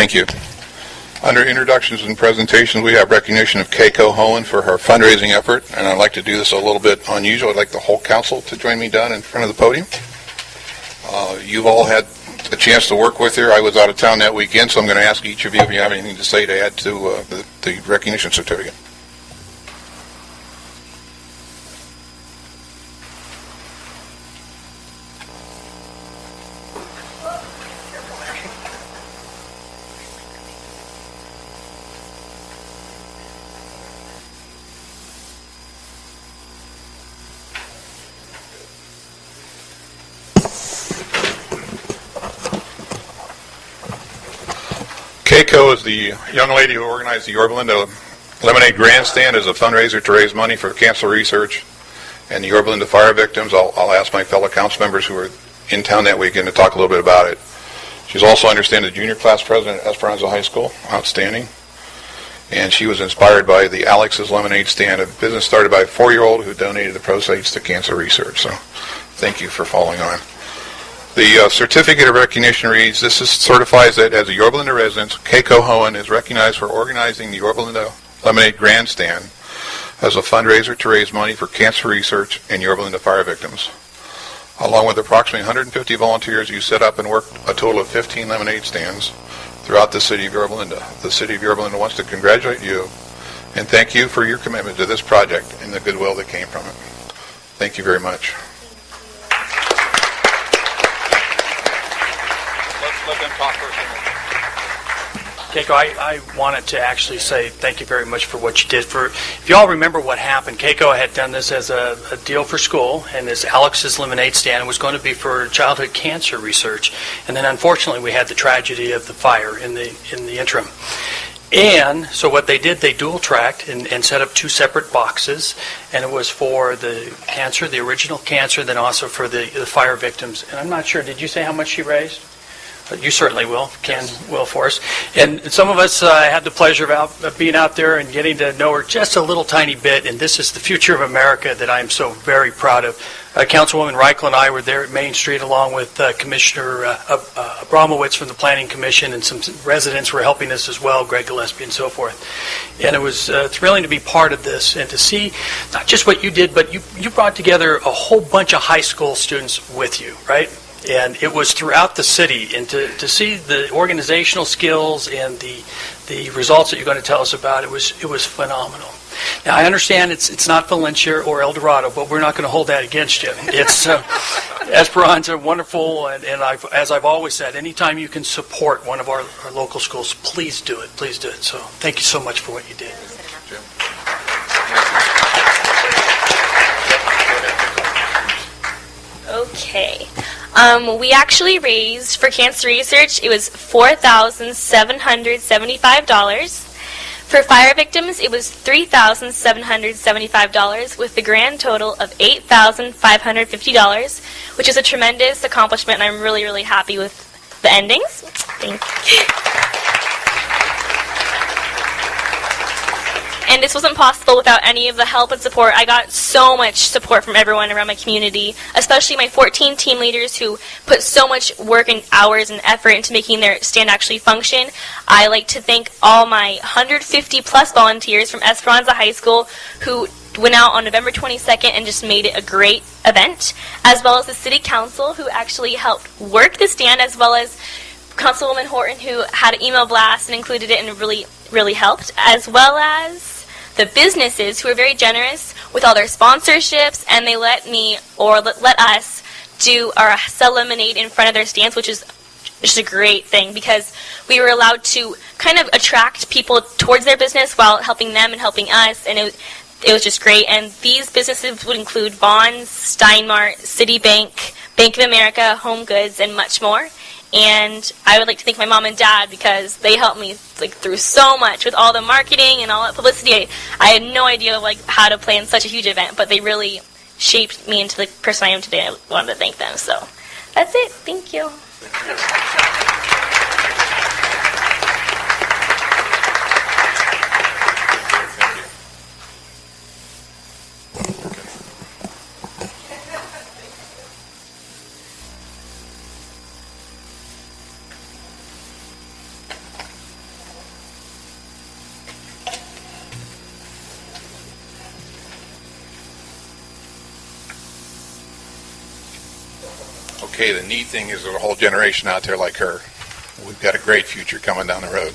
Thank you. Under introductions and presentations, we have recognition of Keiko Hoen for her fundraising effort, and I'd like to do this a little bit unusual. I'd like the whole council to join me down in front of the podium. You've all had a chance to work with her. I was out of town that weekend, so I'm going to ask each of you if you have anything to say to add to the recognition certificate. Keiko is the young lady who organized the Yorba Linda Lemonade Grandstand as a fundraiser to raise money for cancer research and the Yorba Linda fire victims. I'll ask my fellow council members who were in town that weekend to talk a little bit about it. She's also, I understand, the junior class president at Esperanza High School. Outstanding. And she was inspired by the Alex's Lemonade Stand, a business started by a 4-year-old who donated the proceeds to cancer research. So thank you for following on. The certificate of recognition reads, this certifies that as a Yorba Linda resident, Keiko Hoen is recognized for organizing the Yorba Linda Lemonade Grandstand as a fundraiser to raise money for cancer research and Yorba Linda fire victims. Along with approximately 150 volunteers, you set up and worked a total of 15 lemonade stands throughout the city of Yorba Linda. The city of Yorba Linda wants to congratulate you and thank you for your commitment to this project and the goodwill that came from it. Thank you very much. Let them talk first. Keiko, I wanted to actually say thank you very much for what you did. If you all remember what happened, Keiko had done this as a deal for school, and this Alex's Lemonade Stand was going to be for childhood cancer research. And then unfortunately we had the tragedy of the fire in the interim. And so what they did, they dual-tracked and set up 2 separate boxes, and it was for the cancer, the original cancer, then also for the fire victims. And I'm not sure, did you say how much she raised? You certainly will for us. And some of us had the pleasure of being out there and getting to know her just a little tiny bit, and this is the future of America that I'm so very proud of. Councilwoman Reichel and I were there at Main Street along with Commissioner Abramowitz from the Planning Commission, and some residents were helping us as well, Greg Gillespie and so forth. And it was thrilling to be part of this and to see not just what you did, but you brought together a whole bunch of high school students with you, right? And it was throughout the city, and to see the organizational skills and the results that you're going to tell us about, it was phenomenal. Now, I understand it's not Valencia or El Dorado, but we're not going to hold that against you. It's Esperanza, wonderful, and as I've always said, anytime you can support one of our local schools, please do it. Please do it. So thank you so much for what you did. Okay. We actually raised for cancer research, it was $4,775. For fire victims, it was $3,775 with the grand total of $8,550, which is a tremendous accomplishment, and I'm really, really happy with the endings. Thank you. And this wasn't possible without any of the help and support. I got so much support from everyone around my community, especially my 14 team leaders who put so much work and hours and effort into making their stand actually function. I like to thank all my 150 plus volunteers from Esperanza High School who went out on November 22nd and just made it a great event, as well as the City Council who actually helped work the stand, as well as Councilwoman Horton who had an email blast and included it and really, really helped, as well as the businesses who are very generous with all their sponsorships, and they let us do our sell lemonade in front of their stands, which is just a great thing because we were allowed to kind of attract people towards their business while helping them and helping us, and it was just great. And these businesses would include Vons, Steinmart, Citibank, Bank of America, Home Goods, and much more. And I would like to thank my mom and dad because they helped me through so much with all the marketing and all that publicity. I had no idea how to plan such a huge event, but they really shaped me into the person I am today. I wanted to thank them. So that's it. Thank you. Okay, the neat thing is there's a whole generation out there like her. We've got a great future coming down the road.